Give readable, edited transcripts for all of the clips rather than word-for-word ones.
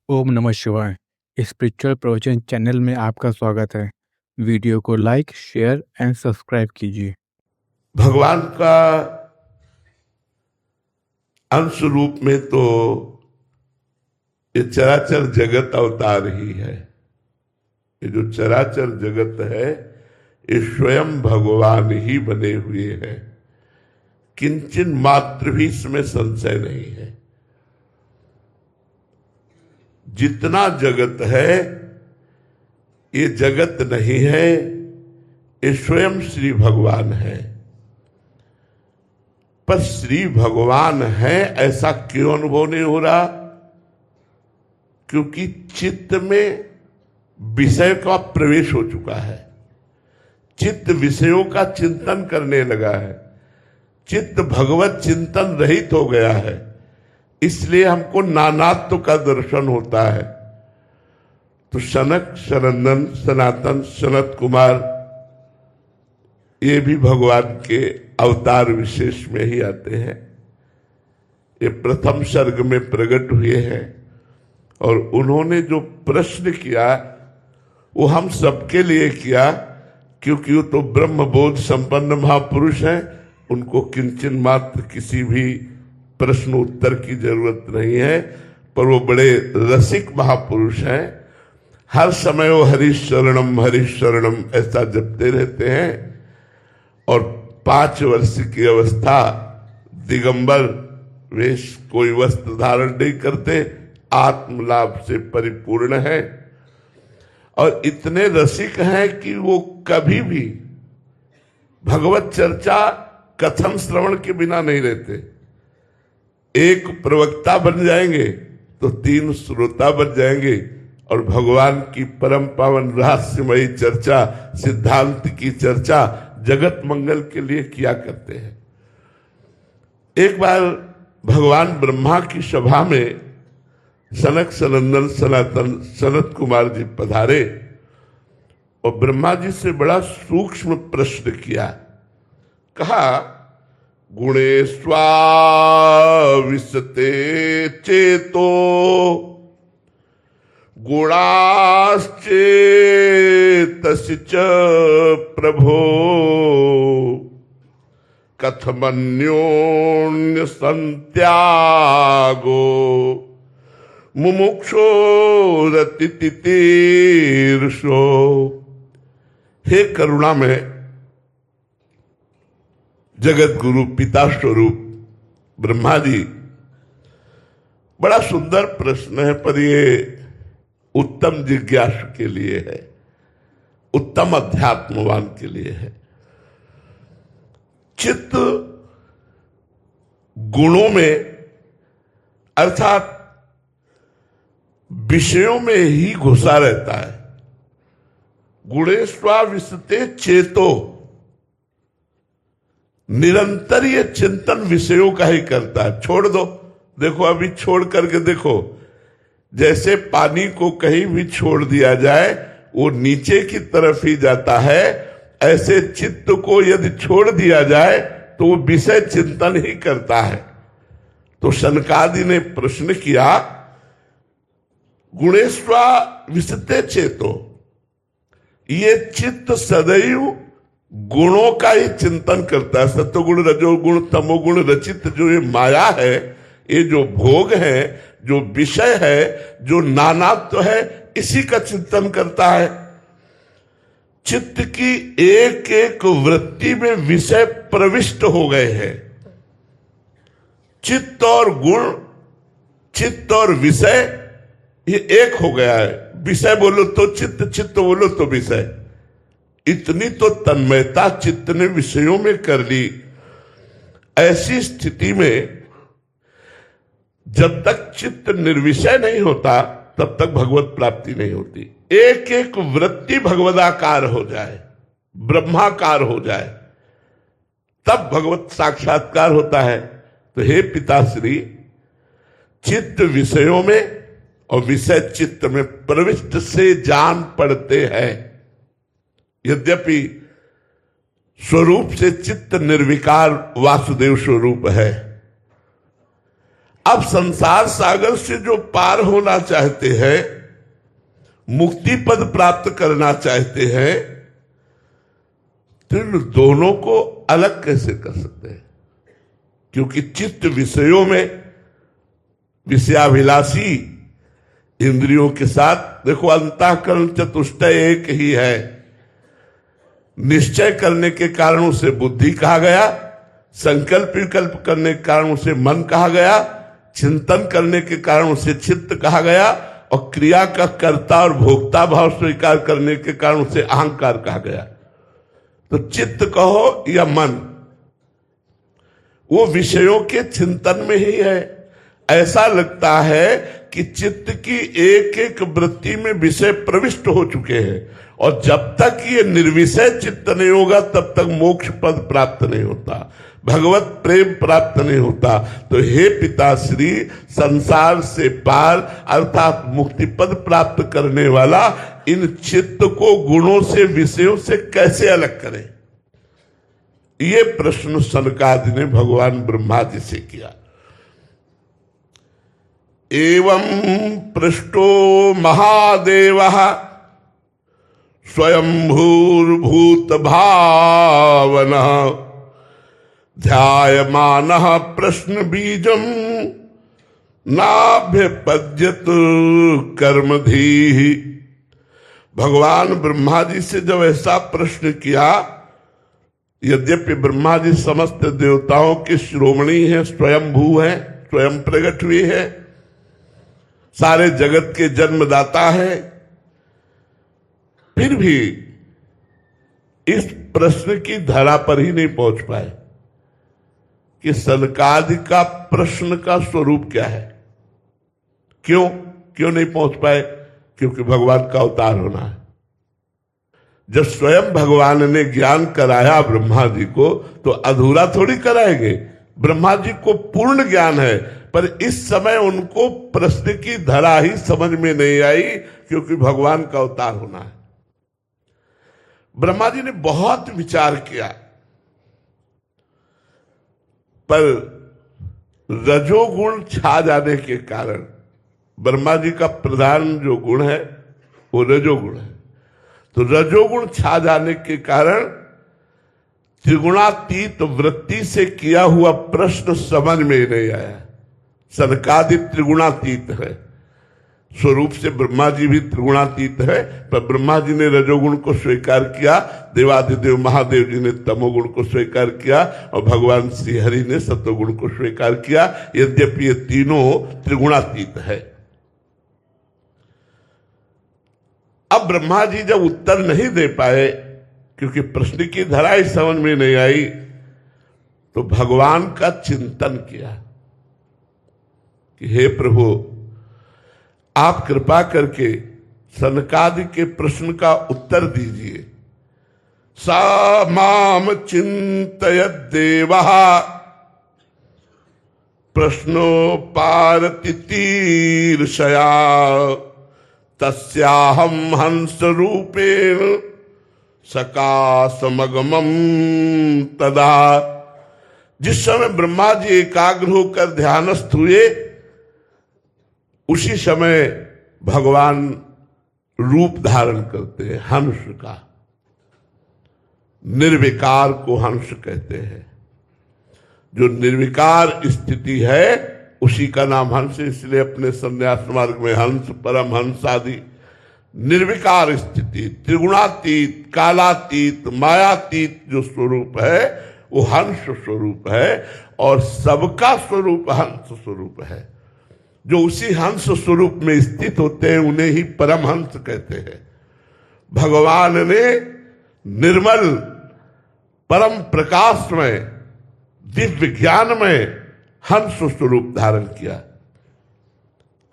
ओम नमः शिवाय। स्पिरिचुअल प्रवचन चैनल में आपका स्वागत है। वीडियो को लाइक, शेयर एंड सब्सक्राइब कीजिए। भगवान का अंश रूप में तो ये चराचर जगत अवतार ही है। ये जो चराचर जगत है ये स्वयं भगवान ही बने हुए हैं। किंचन मात्र भी इसमें संशय नहीं है। जितना जगत है ये जगत नहीं है, ये स्वयं श्री भगवान है। पर श्री भगवान है ऐसा क्यों अनुभव नहीं हो रहा? क्योंकि चित्त में विषय का प्रवेश हो चुका है। चित्त विषयों का चिंतन करने लगा है। चित्त भगवत चिंतन रहित हो गया है। इसलिए हमको नानात्व का दर्शन होता है। तो सनक, सनंदन, सनातन, सनत कुमार ये भी भगवान के अवतार विशेष में ही आते हैं। ये प्रथम सर्ग में प्रकट हुए हैं और उन्होंने जो प्रश्न किया वो हम सबके लिए किया, क्योंकि वो तो ब्रह्मबोध संपन्न महापुरुष हैं। उनको किंचन मात्र किसी भी प्रश्न उत्तर की जरूरत नहीं है, पर वो बड़े रसिक महापुरुष हैं। हर समय वो हरीश शरणम ऐसा जपते रहते हैं और 5 वर्ष की अवस्था दिगंबर वेश, कोई वस्त्र धारण नहीं करते, आत्मलाभ से परिपूर्ण है। और इतने रसिक हैं कि वो कभी भी भगवत चर्चा कथन श्रवण के बिना नहीं रहते। एक प्रवक्ता बन जाएंगे तो 3 श्रोता बन जाएंगे और भगवान की परम पावन रहस्यमयी चर्चा, सिद्धांत की चर्चा जगत मंगल के लिए किया करते हैं। एक बार भगवान ब्रह्मा की सभा में सनक, सनंदन, सनातन, सनत कुमार जी पधारे और ब्रह्मा जी से बड़ा सूक्ष्म प्रश्न किया। कहा, गुणे स्वाविशते चेतो गुणाश्चेतसि च प्रभो कथमन्योन्य संत्यागो मुमुक्षो रतितीर्षो। हे करुणा में जगत गुरु पिता स्वरूप ब्रह्मा जी, बड़ा सुंदर प्रश्न है, पर ये उत्तम जिज्ञासु के लिए है, उत्तम अध्यात्मवान के लिए है। चित्त गुणों में अर्थात विषयों में ही घुसा रहता है। गुणे स्वाविशते चेतो, निरंतर ये चिंतन विषयों का ही करता है। छोड़ दो, देखो अभी छोड़ करके देखो, जैसे पानी को कहीं भी छोड़ दिया जाए वो नीचे की तरफ ही जाता है, ऐसे चित्त को यदि छोड़ दिया जाए तो वो विषय चिंतन ही करता है। तो शनकादि ने प्रश्न किया, गुणेश्वा विशते चेतो, ये चित्त सदैव गुणों का ही चिंतन करता है। सत्वगुण, रजोगुण, तमोगुण रचित जो ये माया है, ये जो भोग है, जो विषय है, जो नानात्व है, इसी का चिंतन करता है। चित्त की एक एक वृत्ति में विषय प्रविष्ट हो गए हैं। चित्त और गुण, चित्त और विषय ये एक हो गया है। विषय बोलो तो चित्त, चित्त बोलो तो विषय। इतनी तो तन्मयता चित्त ने विषयों में कर ली। ऐसी स्थिति में जब तक चित्त निर्विषय नहीं होता तब तक भगवत प्राप्ति नहीं होती। एक एक वृत्ति भगवदाकार हो जाए, ब्रह्माकार हो जाए, तब भगवत साक्षात्कार होता है। तो हे पिताश्री, चित्त विषयों में और विषय चित्त में प्रविष्ट से जान पड़ते हैं। यद्यपि स्वरूप से चित्त निर्विकार वासुदेव स्वरूप है। अब संसार सागर से जो पार होना चाहते हैं, मुक्ति पद प्राप्त करना चाहते हैं, तो इन दोनों को अलग कैसे कर सकते हैं? क्योंकि चित्त विषयों में विषयाभिलाषी इंद्रियों के साथ, देखो अंतःकरण चतुष्टय एक ही है। निश्चय करने के कारण उसे बुद्धि कहा गया, संकल्प विकल्प करने के कारण उसे मन कहा गया, चिंतन करने के कारण उसे चित्त कहा गया, और क्रिया का कर्ता और भोक्ता भाव स्वीकार करने के कारण उसे अहंकार कहा गया। तो चित्त कहो या मन, वो विषयों के चिंतन में ही है। ऐसा लगता है कि चित्त की एक एक वृत्ति में विषय प्रविष्ट हो चुके हैं, और जब तक ये निर्विषय चित्त नहीं होगा तब तक मोक्ष पद प्राप्त नहीं होता, भगवत प्रेम प्राप्त नहीं होता। तो हे पिताश्री, संसार से पार अर्थात मुक्ति पद प्राप्त करने वाला इन चित्त को गुणों से विषयों से कैसे अलग करें? ये प्रश्न सनकादि ने भगवान ब्रह्मा जी से किया। एवं पृष्ठो महादेवः स्वयंभूर्भूत भावनः ध्यायमानः प्रश्न बीजम नाभ्यपद्यत कर्मधीः। भगवान ब्रह्मा जी से जब ऐसा प्रश्न किया, यद्यपि ब्रह्मा जी समस्त देवताओं के शिरोमणि हैं, स्वयंभू हैं, स्वयं प्रकट हुए हैं, सारे जगत के जन्मदाता है, फिर भी इस प्रश्न की धरा पर ही नहीं पहुंच पाए कि सनकादि का प्रश्न का स्वरूप क्या है। क्यों नहीं पहुंच पाए? क्योंकि भगवान का अवतार होना है। जब स्वयं भगवान ने ज्ञान कराया ब्रह्मा जी को, तो अधूरा थोड़ी कराएंगे। ब्रह्मा जी को पूर्ण ज्ञान है, पर इस समय उनको प्रश्न की धरा ही समझ में नहीं आई, क्योंकि भगवान का अवतार होना है। ब्रह्मा जी ने बहुत विचार किया, पर रजोगुण छा जाने के कारण, ब्रह्मा जी का प्रधान जो गुण है वो रजोगुण है, तो रजोगुण छा जाने के कारण त्रिगुणातीत वृत्ति से किया हुआ प्रश्न समझ में नहीं आया। सनकादि त्रिगुणातीत है, स्वरूप से ब्रह्मा जी भी त्रिगुणातीत है, पर ब्रह्मा जी ने रजोगुण को स्वीकार किया, देवादिदेव महादेव जी ने तमोगुण को स्वीकार किया, और भगवान श्री हरि ने सत्वगुण को स्वीकार किया। यद्यपि ये तीनों त्रिगुणातीत है। अब ब्रह्मा जी जब उत्तर नहीं दे पाए, क्योंकि प्रश्न की धरा ही समझ में नहीं आई, तो भगवान का चिंतन किया कि हे प्रभु, आप कृपा करके सनकादि के प्रश्न का उत्तर दीजिए। सा माम चिंतयत देवः प्रश्नोपारति तीर्षया तस्याहं हंस रूपेण सकाशमगमं तदा। जिस समय ब्रह्मा जी एकाग्र होकर ध्यानस्थ हुए, उसी समय भगवान रूप धारण करते हैं हंस का। निर्विकार को हंस कहते हैं। जो निर्विकार स्थिति है उसी का नाम हंस। इसलिए अपने संन्यास मार्ग में हंस, परम हंस आदि निर्विकार स्थिति, त्रिगुणातीत, कालातीत, मायातीत जो स्वरूप है वो हंस स्वरूप है, और सबका स्वरूप हंस स्वरूप है। जो उसी हंस स्वरूप में स्थित होते हैं उन्हें ही परम हंस कहते हैं। भगवान ने निर्मल परम प्रकाश में, दिव्य ज्ञान में हंस स्वरूप धारण किया।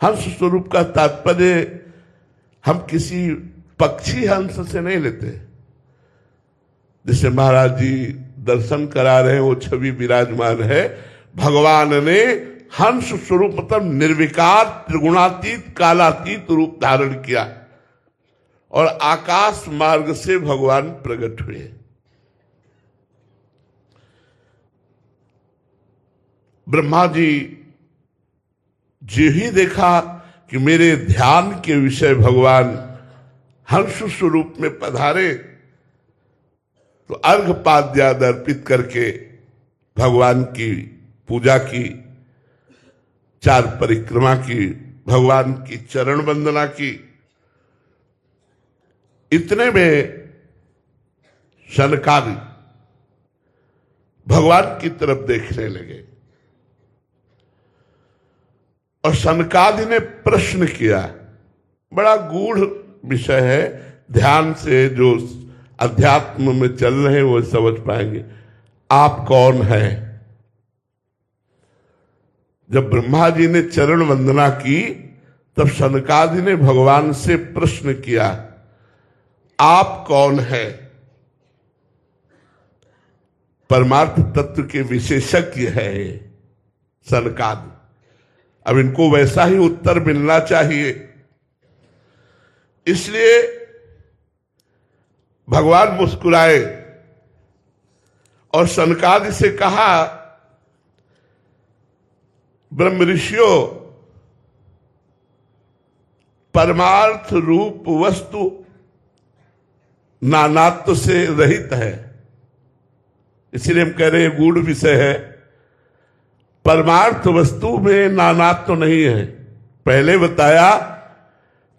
हंस स्वरूप का तात्पर्य हम किसी पक्षी हंस से नहीं लेते। जैसे महाराज जी दर्शन करा रहे हैं, वो छवि विराजमान है। भगवान ने हंस स्वरूप मतलब निर्विकार, त्रिगुणातीत, कालातीत रूप धारण किया, और आकाश मार्ग से भगवान प्रकट हुए। ब्रह्मा जी जो ही देखा कि मेरे ध्यान के विषय भगवान हंस स्वरूप में पधारे, तो अर्घपाद्याद अर्पित करके भगवान की पूजा की, 4 परिक्रमा की, भगवान की चरण वंदना की। इतने में सनकादि भगवान की तरफ देखने लगे और सनकादि ने प्रश्न किया। बड़ा गूढ़ विषय है, ध्यान से जो अध्यात्म में चल रहे हैं वो समझ पाएंगे। आप कौन हैं? जब ब्रह्मा जी ने चरण वंदना की तब सनकादि ने भगवान से प्रश्न किया, आप कौन हैं? परमार्थ तत्व के विशेषज्ञ है सनकादि। अब इनको वैसा ही उत्तर मिलना चाहिए, इसलिए भगवान मुस्कुराए और सनकादि से कहा, ब्रह्म ऋषियों, परमार्थ रूप वस्तु नानात्व से रहित है। इसलिए हम कह रहे हैं गूढ़ विषय है। परमार्थ वस्तु में नानात्व नहीं है। पहले बताया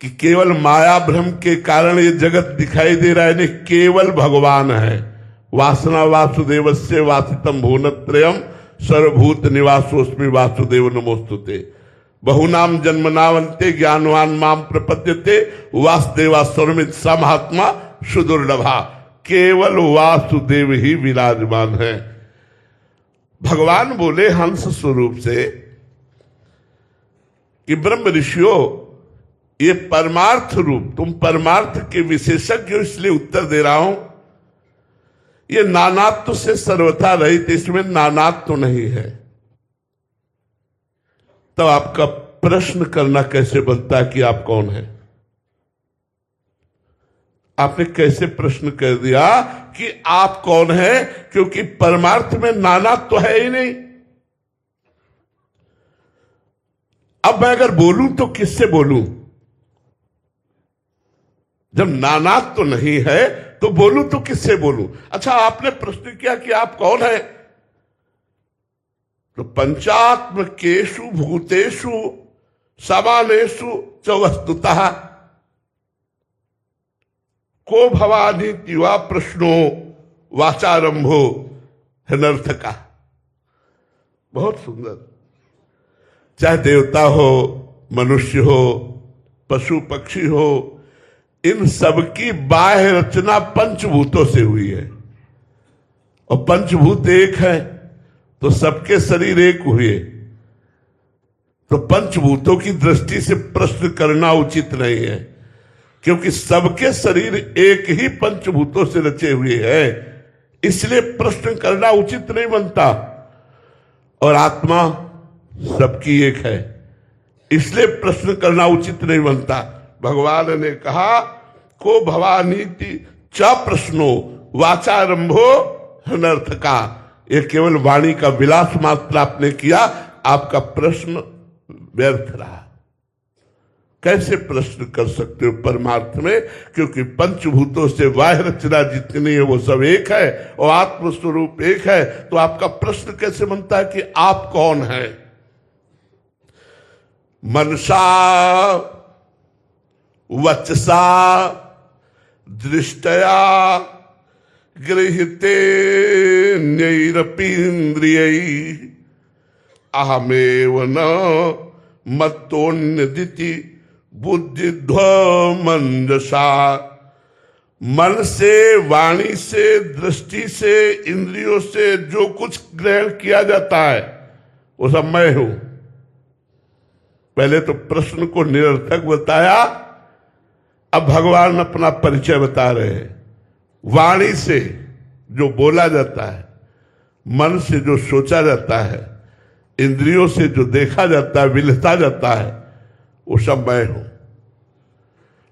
कि केवल माया भ्रम के कारण ये जगत दिखाई दे रहा है, नहीं, केवल भगवान है। वासना वासुदेवस्य वासितम भुवनत्रयम् सर्वभूत निवासोस्मि वासुदेव नमोस्तुते। बहुनाम जन्मनावन्ते ज्ञानवान माम प्रपद्यते वासुदेवा सर्वमित समहात्मा सुदुर्लभा। केवल वासुदेव ही विराजमान है। भगवान बोले हंस स्वरूप से कि ब्रह्म ऋषियों, ये परमार्थ रूप, तुम परमार्थ के विशेषज्ञ हो, इसलिए उत्तर दे रहा हूं। ये नानात्व से सर्वथा रहित, इसमें नानात्व नहीं है। तो आपका प्रश्न करना कैसे बनता है कि आप कौन है? आपने कैसे प्रश्न कर दिया कि आप कौन है, क्योंकि परमार्थ में नानात्व तो है ही नहीं। अब मैं अगर बोलूं तो किससे बोलूं? जब नानात्व तो नहीं है तो बोलूं तो किससे बोलूं? अच्छा, आपने प्रश्न किया कि आप कौन है, तो पंचात्मकेषु भूतेषु समानेषु च वस्तुतः को भवानी तिवा प्रश्नो वाचारंभो हनर्थका। बहुत सुंदर। चाहे देवता हो, मनुष्य हो, पशु पक्षी हो, इन सबकी बाह्य रचना पंचभूतों से हुई है। और पंचभूत एक है तो सबके शरीर एक हुए। तो पंचभूतों की दृष्टि से प्रश्न करना उचित नहीं है, क्योंकि सबके शरीर एक ही पंचभूतों से रचे हुए हैं। इसलिए प्रश्न करना उचित नहीं बनता। और आत्मा सबकी एक है, इसलिए प्रश्न करना उचित नहीं बनता। भगवान ने कहा, को भवानीति च प्रश्नो वाचारंभो अनर्थका। ये केवल वाणी का विलास मात्र आपने किया, आपका प्रश्न व्यर्थ रहा। कैसे प्रश्न कर सकते हो परमार्थ में? क्योंकि पंचभूतों से बाह्य रचना जितनी है वो सब एक है और आत्मस्वरूप एक है। तो आपका प्रश्न कैसे बनता है कि आप कौन हैं? मनसा वचसा दृष्टया गृहीते नैरपीन्द्रियै अहमेव न मत्तोन्यदिति बुद्धिध्वमंजसा। मन से, वाणी से, दृष्टि से, इंद्रियों से जो कुछ ग्रहण किया जाता है वो सब मैं हूं। पहले तो प्रश्न को निरर्थक बताया, अब भगवान अपना परिचय बता रहे हैं। वाणी से जो बोला जाता है, मन से जो सोचा जाता है, इंद्रियों से जो देखा जाता है, विलसा जाता है, वो सब मैं हूं।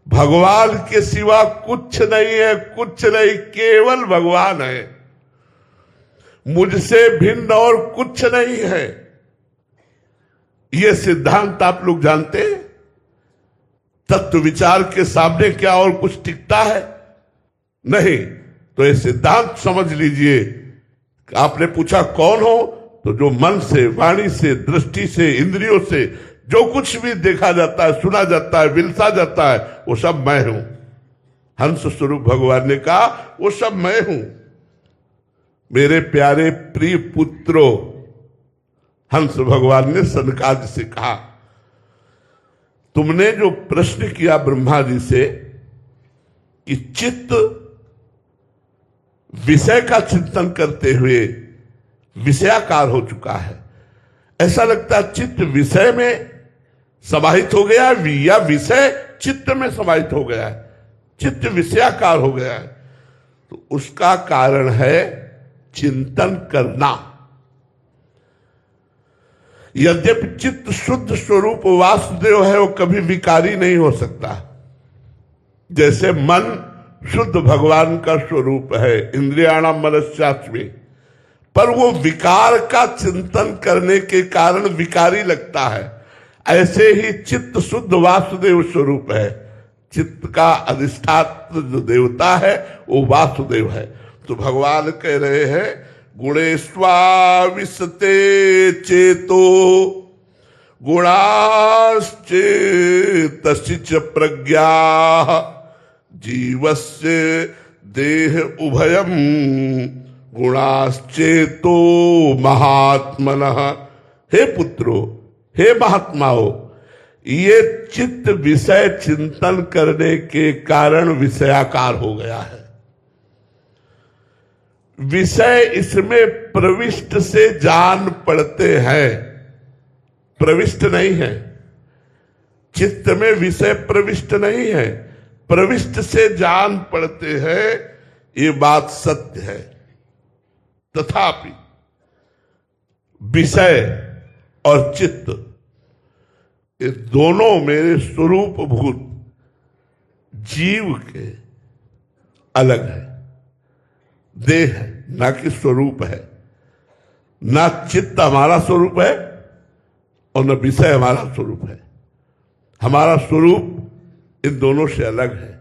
भगवान के सिवा कुछ नहीं है, कुछ नहीं, केवल भगवान है। मुझसे भिन्न और कुछ नहीं है। ये सिद्धांत आप लोग जानते हैं? तत्व विचार के सामने क्या और कुछ टिकता है? नहीं। तो ये सिद्धांत समझ लीजिए। आपने पूछा कौन हो, तो जो मन से, वाणी से, दृष्टि से, इंद्रियों से जो कुछ भी देखा जाता है, सुना जाता है, विलसा जाता है, वो सब मैं हूं। हंस स्वरूप भगवान ने कहा वो सब मैं हूं। मेरे प्यारे प्रिय पुत्रों, हंस भगवान ने सनकादि से कहा, तुमने जो प्रश्न किया ब्रह्मा जी से कि चित्त विषय का चिंतन करते हुए विषयाकार हो चुका है, ऐसा लगता है चित्त विषय में समाहित हो गया है या विषय चित्त में समाहित हो गया है, चित्त विषयाकार हो गया है। तो उसका कारण है चिंतन करना। यद्यपि चित्त शुद्ध स्वरूप वासुदेव है, वो कभी विकारी नहीं हो सकता। जैसे मन शुद्ध भगवान का स्वरूप है, इंद्रियाणाम मनस्यास्मि, पर वो विकार का चिंतन करने के कारण विकारी लगता है। ऐसे ही चित्त शुद्ध वासुदेव स्वरूप है। चित्त का अधिष्ठात्र जो देवता है वो वासुदेव है। तो भगवान कह रहे हैं गुणेष्वाविशते चेतो गुणाश्चेतसिच प्रज्ञा जीवस्य देह उभयम गुणाश्चेतो महात्मनः। हे पुत्रो, हे महात्माओ, ये चित्त विषय चिंतन करने के कारण विषयाकार हो गया है। विषय इसमें प्रविष्ट से जान पड़ते हैं, प्रविष्ट नहीं है। चित्त में विषय प्रविष्ट नहीं है, प्रविष्ट से जान पड़ते हैं, ये बात सत्य है। तथापि विषय और चित्त ये दोनों मेरे स्वरूप भूत जीव के अलग है। देह है, ना कि स्वरूप है। ना चित्त हमारा स्वरूप है और न विषय हमारा स्वरूप है। हमारा स्वरूप इन दोनों से अलग है।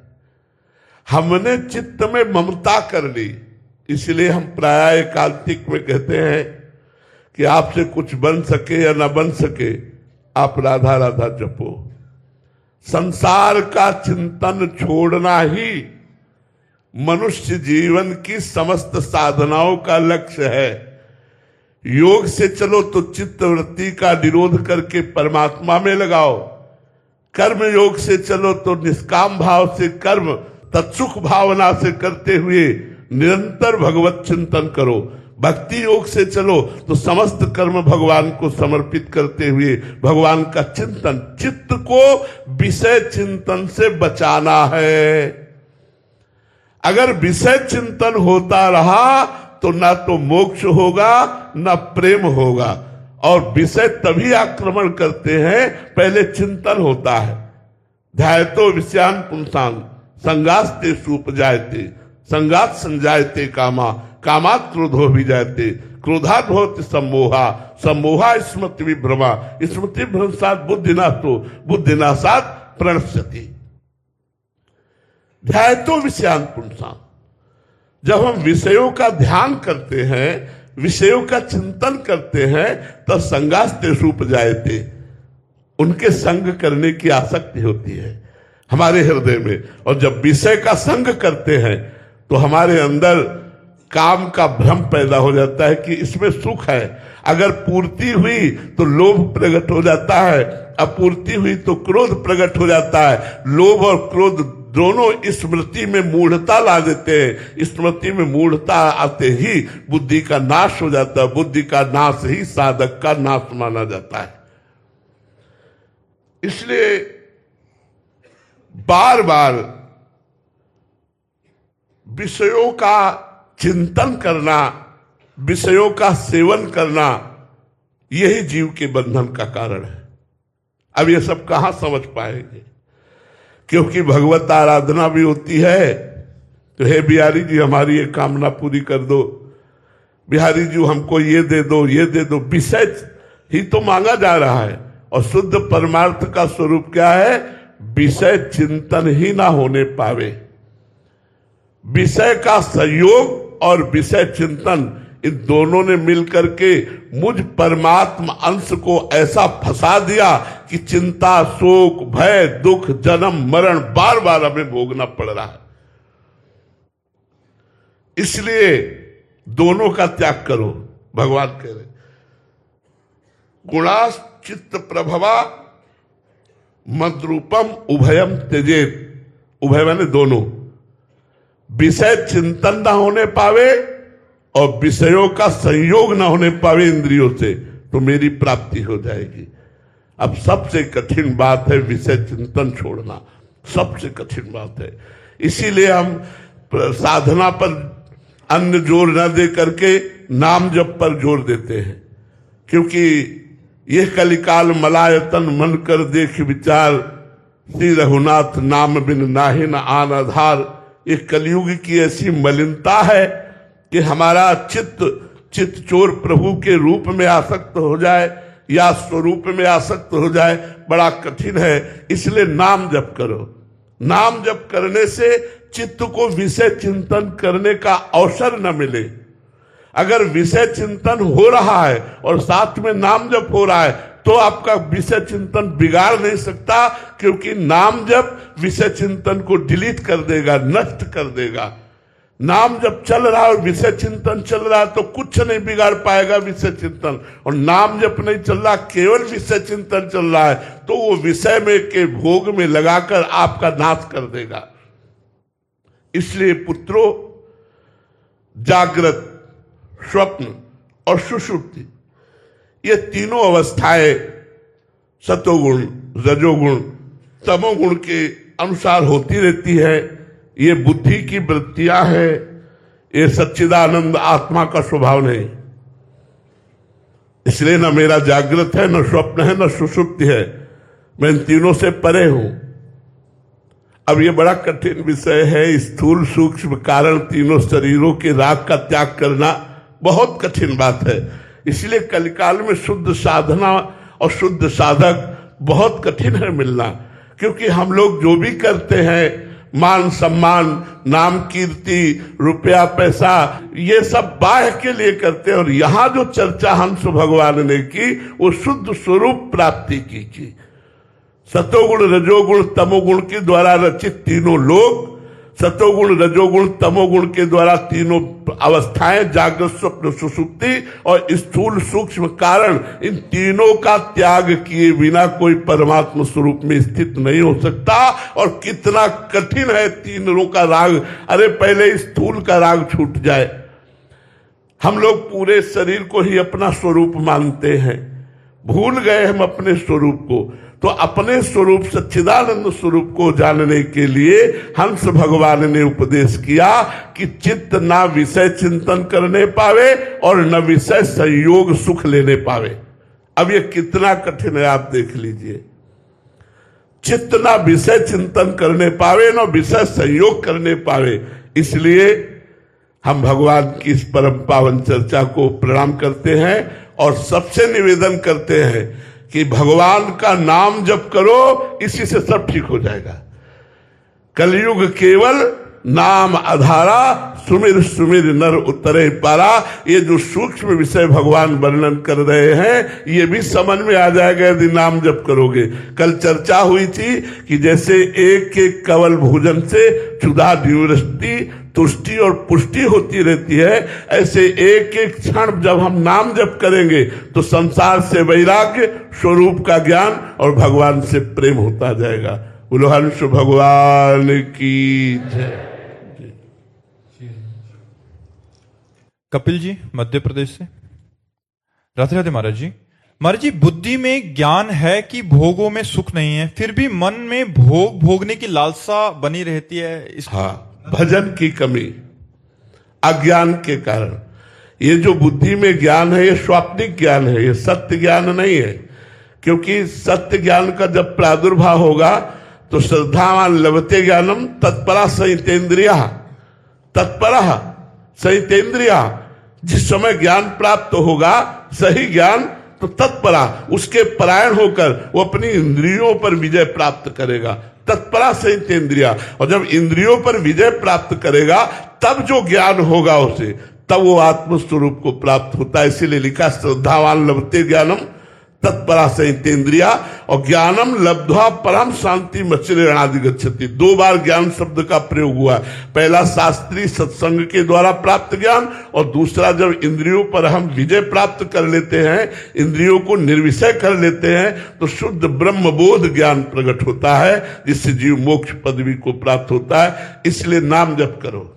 हमने चित्त में ममता कर ली, इसलिए हम प्राय एकांतिक में कहते हैं कि आपसे कुछ बन सके या ना बन सके, आप राधा राधा जपो। संसार का चिंतन छोड़ना ही मनुष्य जीवन की समस्त साधनाओं का लक्ष्य है। योग से चलो तो चित्त वृत्ति का निरोध करके परमात्मा में लगाओ। कर्म योग से चलो तो निष्काम भाव से कर्म तत्सुख भावना से करते हुए निरंतर भगवत चिंतन करो। भक्ति योग से चलो तो समस्त कर्म भगवान को समर्पित करते हुए भगवान का चिंतन। चित्त को विषय चिंतन से बचाना है। अगर विषय चिंतन होता रहा तो ना तो मोक्ष होगा ना प्रेम होगा। और विषय तभी आक्रमण करते हैं, पहले चिंतन होता है। ध्यायतो विषयान पुंसां संगास्ते सुपजायते संगात संजायते कामा कामात क्रोधो भी जायते क्रोधात भवति सम्मोहा सम्मोहा स्मृति विभ्रमा स्मृति भ्रंशात बुद्धिनाशो बुद्धिनाशात प्रणश्यति। ध्यायतो विषयान पुंसां, जब हम विषयों का ध्यान करते हैं, विषयों का चिंतन करते हैं, तब संगास्ते सुपजायते, उनके संग करने की आसक्ति होती है हमारे हृदय में। और जब विषय का संग करते हैं तो हमारे अंदर काम का भ्रम पैदा हो जाता है कि इसमें सुख है। अगर पूर्ति हुई तो लोभ प्रकट हो जाता है, अपूर्ति हुई तो क्रोध प्रकट हो जाता है। लोभ और क्रोध दोनों स्मृति में मूढ़ता ला देते हैं। स्मृति में मूढ़ता आते ही बुद्धि का नाश हो जाता है। बुद्धि का नाश ही साधक का नाश माना जाता है। इसलिए बार बार विषयों का चिंतन करना, विषयों का सेवन करना, यही जीव के बंधन का कारण है। अब ये सब कहां समझ पाएंगे, क्योंकि भगवत आराधना भी होती है तो हे बिहारी जी हमारी ये कामना पूरी कर दो, बिहारी जी हमको ये दे दो, ये दे दो। विषय ही तो मांगा जा रहा है, और शुद्ध परमार्थ का स्वरूप क्या है? विषय चिंतन ही ना होने पावे। विषय का संयोग और विषय चिंतन, इन दोनों ने मिलकर के मुझ परमात्मा अंश को ऐसा फंसा दिया कि चिंता, शोक, भय, दुख, जन्म, मरण बार बार हमें भोगना पड़ रहा है। इसलिए दोनों का त्याग करो। भगवान कह रहे गुणास चित्त प्रभवा मद्रूपम उभयम त्यजेत। उभय माने दोनों। विषय चिंतन ना होने पावे और विषयों का संयोग ना होने पावे इंद्रियों से, तो मेरी प्राप्ति हो जाएगी। अब सबसे कठिन बात है विषय चिंतन छोड़ना, सबसे कठिन बात है। इसीलिए हम साधना पर अन्य जोर न दे करके नाम जप पर जोर देते हैं, क्योंकि यह कलिकाल मलायतन मन कर देख विचार, श्री रघुनाथ नाम बिन नाहि न आन आधार। ये कलयुग की ऐसी मलिनता है कि हमारा चित्त चोर प्रभु के रूप में आसक्त हो जाए या स्वरूप में आसक्त हो जाए, बड़ा कठिन है। इसलिए नाम जप करो। नाम जप करने से चित्त को विषय चिंतन करने का अवसर न मिले। अगर विषय चिंतन हो रहा है और साथ में नाम जप हो रहा है तो आपका विषय चिंतन बिगाड़ नहीं सकता, क्योंकि नाम जप विषय चिंतन को डिलीट कर देगा, नष्ट कर देगा। नाम जब चल रहा है और विषय चिंतन चल रहा है तो कुछ नहीं बिगाड़ पाएगा विषय चिंतन। और नाम जब नहीं चल रहा, केवल विषय चिंतन चल रहा है, तो वो विषय में के भोग में लगाकर आपका नाश कर देगा। इसलिए पुत्रों, जागृत, स्वप्न और सुषुप्ति, ये तीनों अवस्थाएं सतोगुण, रजोगुण, तमोगुण के अनुसार होती रहती है। ये बुद्धि की वृत्तियां हैं, ये सच्चिदानंद आत्मा का स्वभाव नहीं। इसलिए न मेरा जागृत है, न स्वप्न है, न सुषुप्ति है। मैं इन तीनों से परे हूं। अब ये बड़ा कठिन विषय है। स्थूल सूक्ष्म कारण तीनों शरीरों के राग का त्याग करना बहुत कठिन बात है। इसलिए कलिकाल में शुद्ध साधना और शुद्ध साधक बहुत कठिन है मिलना, क्योंकि हम लोग जो भी करते हैं, मान सम्मान, नाम कीर्ति, रुपया पैसा, ये सब बाह्य के लिए करते हैं। और यहां जो चर्चा हंस भगवान ने की, वो शुद्ध स्वरूप प्राप्ति की। सतोगुण, रजोगुण, तमोगुण के द्वारा रचित तीनों लोग, सतोगुण, रजोगुण, तमोगुण के द्वारा तीनों अवस्थाएं, जागृत, स्वप्न, सुषुप्ति और स्थूल सूक्ष्म कारण, इन तीनों का त्याग किए बिना कोई परमात्मा स्वरूप में स्थित नहीं हो सकता। और कितना कठिन है तीनों का राग। अरे पहले स्थूल का राग छूट जाए। हम लोग पूरे शरीर को ही अपना स्वरूप मानते हैं, भूल गए हम अपने स्वरूप को। तो अपने स्वरूप सच्चिदानंद स्वरूप को जानने के लिए हंस भगवान ने उपदेश किया कि चित्त ना विषय चिंतन करने पावे और न विषय संयोग सुख लेने पावे। अब ये कितना कठिन है आप देख लीजिए। चित्त ना विषय चिंतन करने पावे, न विषय संयोग करने पावे। इसलिए हम भगवान की इस परम पावन चर्चा को प्रणाम करते हैं और सबसे निवेदन करते हैं कि भगवान का नाम जप करो, इसी से सब ठीक हो जाएगा। कलयुग केवल नाम आधारा, सुमिर सुमिर नर उतरे पारा। ये जो सूक्ष्म विषय भगवान वर्णन कर रहे हैं, ये भी समझ में आ जाएगा यदि नाम जप करोगे। कल चर्चा हुई थी कि जैसे एक एक कवल भोजन से क्षुधा निवृत्ति, तुष्टि और पुष्टि होती रहती है, ऐसे एक एक क्षण जब हम नाम जप करेंगे तो संसार से वैराग्य, स्वरूप का ज्ञान और भगवान से प्रेम होता जाएगा। बोलो हंस भगवान की जय। कपिल जी मध्य प्रदेश से। राधे राधे महाराज जी। महाराज जी, बुद्धि में ज्ञान है कि भोगों में सुख नहीं है, फिर भी मन में भोगने की लालसा बनी रहती है। हाँ, भजन की कमी, अज्ञान के कारण। ये जो बुद्धि में ज्ञान है, ये स्वाप्निक ज्ञान है, ये सत्य ज्ञान नहीं है। क्योंकि सत्य ज्ञान का जब प्रादुर्भाव होगा तो श्रद्धावान लभते ज्ञानम तत्परा संहितेन्द्रिया, तत्परा संहितेन्द्रिया। जिस समय ज्ञान प्राप्त होगा, सही ज्ञान तो तत्परा उसके परायण होकर वो अपनी इंद्रियों पर विजय प्राप्त करेगा। तत्परा संयत इंद्रिया, और जब इंद्रियों पर विजय प्राप्त करेगा तब जो ज्ञान होगा उसे, तब वो आत्मस्वरूप को प्राप्त होता है। इसीलिए लिखा श्रद्धावान लभते ज्ञानम तत्परा संयतेन्द्रिया, और ज्ञानम लब्ध्वा परम शांति मच्चिरेणादि गच्छति। 2 बार ज्ञान शब्द का प्रयोग हुआ, पहला शास्त्रीय सत्संग के द्वारा प्राप्त ज्ञान, और दूसरा जब इंद्रियों पर हम विजय प्राप्त कर लेते हैं, इंद्रियों को निर्विषय कर लेते हैं, तो शुद्ध ब्रह्मबोध ज्ञान प्रकट होता है, जिससे जीव मोक्ष पदवी को प्राप्त होता है। इसलिए नाम जप करो।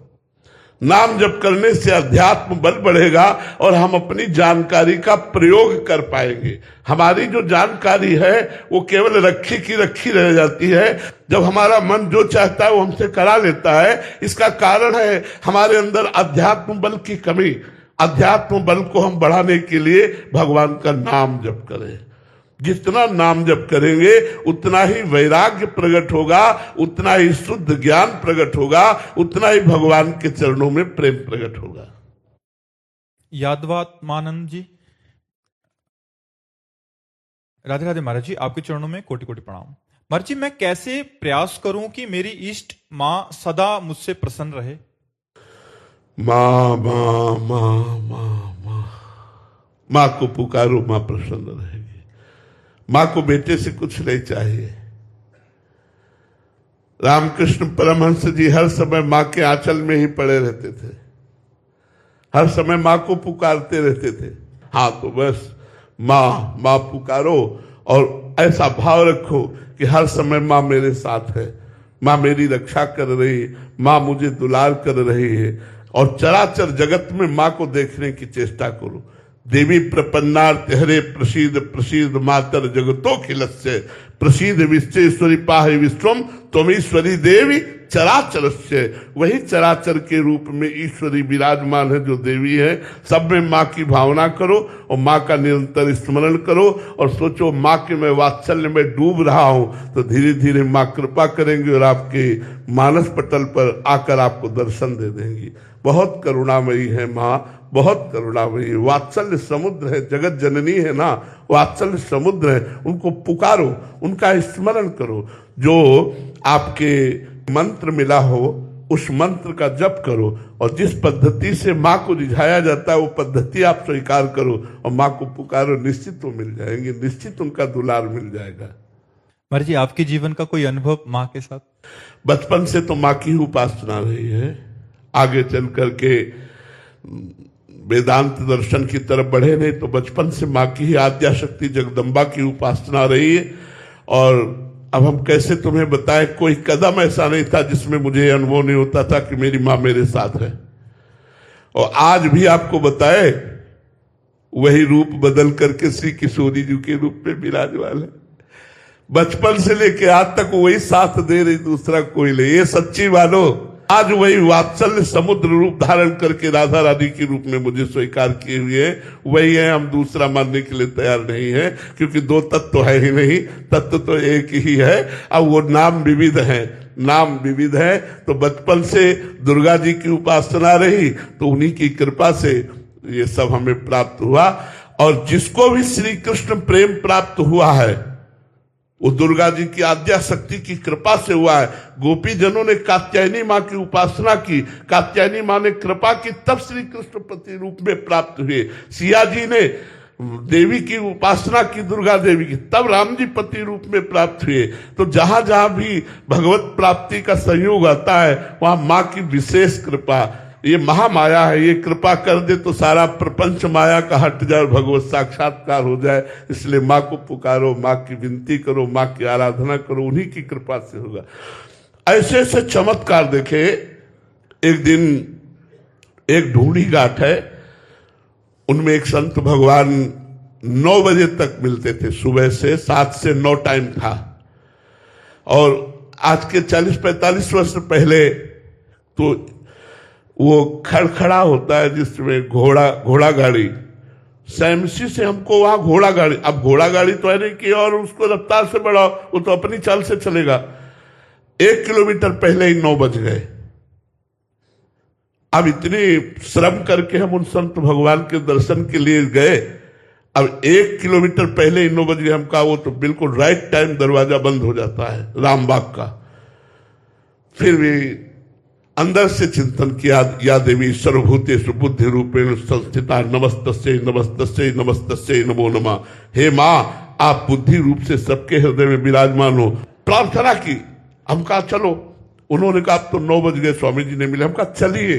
नाम जप करने से अध्यात्म बल बढ़ेगा और हम अपनी जानकारी का प्रयोग कर पाएंगे। हमारी जो जानकारी है वो केवल रखी की रखी रह जाती है। जब हमारा मन जो चाहता है वो हमसे करा लेता है, इसका कारण है हमारे अंदर अध्यात्म बल की कमी। अध्यात्म बल को हम बढ़ाने के लिए भगवान का नाम जप करें। जितना नाम जप करेंगे उतना ही वैराग्य प्रकट होगा, उतना ही शुद्ध ज्ञान प्रकट होगा, उतना ही भगवान के चरणों में प्रेम प्रकट होगा। यादवात्मानंद जी, राधे राधे महाराज जी, आपके चरणों में कोटि कोटि प्रणाम। महाराज जी, मैं कैसे प्रयास करूं कि मेरी इष्ट मां सदा मुझसे प्रसन्न रहे? माँ माँ माँ माँ माँ माँ को पुकारो, माँ प्रसन्न रहेगी। माँ को बेटे से कुछ नहीं चाहिए। रामकृष्ण परमहंस जी हर समय माँ के आंचल में ही पड़े रहते थे, हर समय माँ को पुकारते रहते थे। हाँ, तो बस माँ माँ पुकारो और ऐसा भाव रखो कि हर समय माँ मेरे साथ है, माँ मेरी रक्षा कर रही है, माँ मुझे दुलार कर रही है। और चराचर जगत में माँ को देखने की चेष्टा करो। देवी प्रपन्नार्थ हरे प्रसीद प्रसीद मातर जगतो खिलस्य प्रसीद विश्वेश्वरी पाहि विश्वम त्वमीश्वरी देवी चराचरस्य। वही चराचर के रूप में ईश्वरी विराजमान है जो देवी है। सब में माँ की भावना करो और माँ का निरंतर स्मरण करो और सोचो माँ के मैं वात्सल्य में डूब रहा हूं, तो धीरे धीरे माँ कृपा करेंगी और आपके मानस पटल पर आकर आपको दर्शन दे देंगी। बहुत करुणामयी है माँ, बहुत करुणामयी। वात्सल्य समुद्र है, जगत जननी है ना, वात्सल्य समुद्र है। उनको पुकारो, उनका स्मरण करो। जो आपके मंत्र मिला हो उस मंत्र का जप करो और जिस पद्धति से माँ को रिझाया जाता है वो पद्धति आप स्वीकार करो और माँ को पुकारो। निश्चित वो मिल जाएंगे, निश्चित उनका दुलार मिल जाएगा। महाराज जी, आपके जीवन का कोई अनुभव माँ के साथ? बचपन से तो माँ की उपासना रही है। आगे चल करके वेदांत दर्शन की तरफ बढ़े नहीं तो बचपन से माँ की ही आद्या शक्ति जगदम्बा की उपासना रही है। और अब हम कैसे तुम्हें बताएं, कोई कदम ऐसा नहीं था जिसमें मुझे अनुभव नहीं होता था कि मेरी माँ मेरे साथ है। और आज भी आपको बताए वही रूप बदल करके श्री किशोरी जी के रूप में विराजमान है। बचपन से लेके आज तक वही साथ दे रही, दूसरा कोई नहीं। ये सच्ची मानो। आज वही वात्सल्य समुद्र रूप धारण करके राधा रानी के रूप में मुझे स्वीकार किए हुए वही है। हम दूसरा मानने के लिए तैयार नहीं है, क्योंकि 2 तत्व तो है ही नहीं, तत्व तो एक ही है। अब वो नाम विविध है, नाम विविध है। तो बचपन से दुर्गा जी की उपासना रही तो उन्हीं की कृपा से ये सब हमें प्राप्त हुआ। और जिसको भी श्री कृष्ण प्रेम प्राप्त हुआ है वो दुर्गा जी की आद्या शक्ति की कृपा से हुआ है। गोपी जनों ने कात्यायनी माँ की उपासना की, कात्यायनी माँ ने कृपा की, तब श्री कृष्ण पति रूप में प्राप्त हुए। सिया जी ने देवी की उपासना की, दुर्गा देवी की, तब राम जी पति रूप में प्राप्त हुए। तो जहां जहां भी भगवत प्राप्ति का संयोग आता है वहां माँ की विशेष कृपा। ये महामाया है, ये कृपा कर दे तो सारा प्रपंच माया का हट जाए, भगवत साक्षात्कार हो जाए। इसलिए माँ को पुकारो, माँ की विनती करो, माँ की आराधना करो, उन्हीं की कृपा से होगा। ऐसे ऐसे चमत्कार देखे। एक दिन एक ढूंढी घाट है, उनमें एक संत भगवान 9 बजे तक मिलते थे, सुबह से 7 से 9 टाइम था। और आज के 40-45 वर्ष पहले तो वो खड़खड़ा होता है जिसमें घोड़ा गाड़ी, सैमसी से हमको वहां घोड़ा गाड़ी। अब घोड़ा गाड़ी तो है नहीं कि और उसको रफ्तार से बढ़ाओ, वो तो अपनी चाल से चलेगा। 1 किलोमीटर पहले ही 9 बज गए। अब इतनी श्रम करके हम उन संत भगवान के दर्शन के लिए गए अब 1 किलोमीटर पहले ही 9 बज गए, हम कहा वो तो बिल्कुल राइट टाइम दरवाजा बंद हो जाता है रामबाग का। फिर भी अंदर से चिंतन किया, या देवी सर्वभूतेषु बुद्धि रूपेण संस्थिता नमस्तस्यै नमस्तस्यै नमस्तस्यै नमो नमः। हे माँ, आप बुद्धि रूप से सबके हृदय में विराजमान हो। प्रार्थना की, हम कहा चलो। उन्होंने कहा अब तो 9 बज गए, स्वामी जी ने मिले। हम कहा चलिए।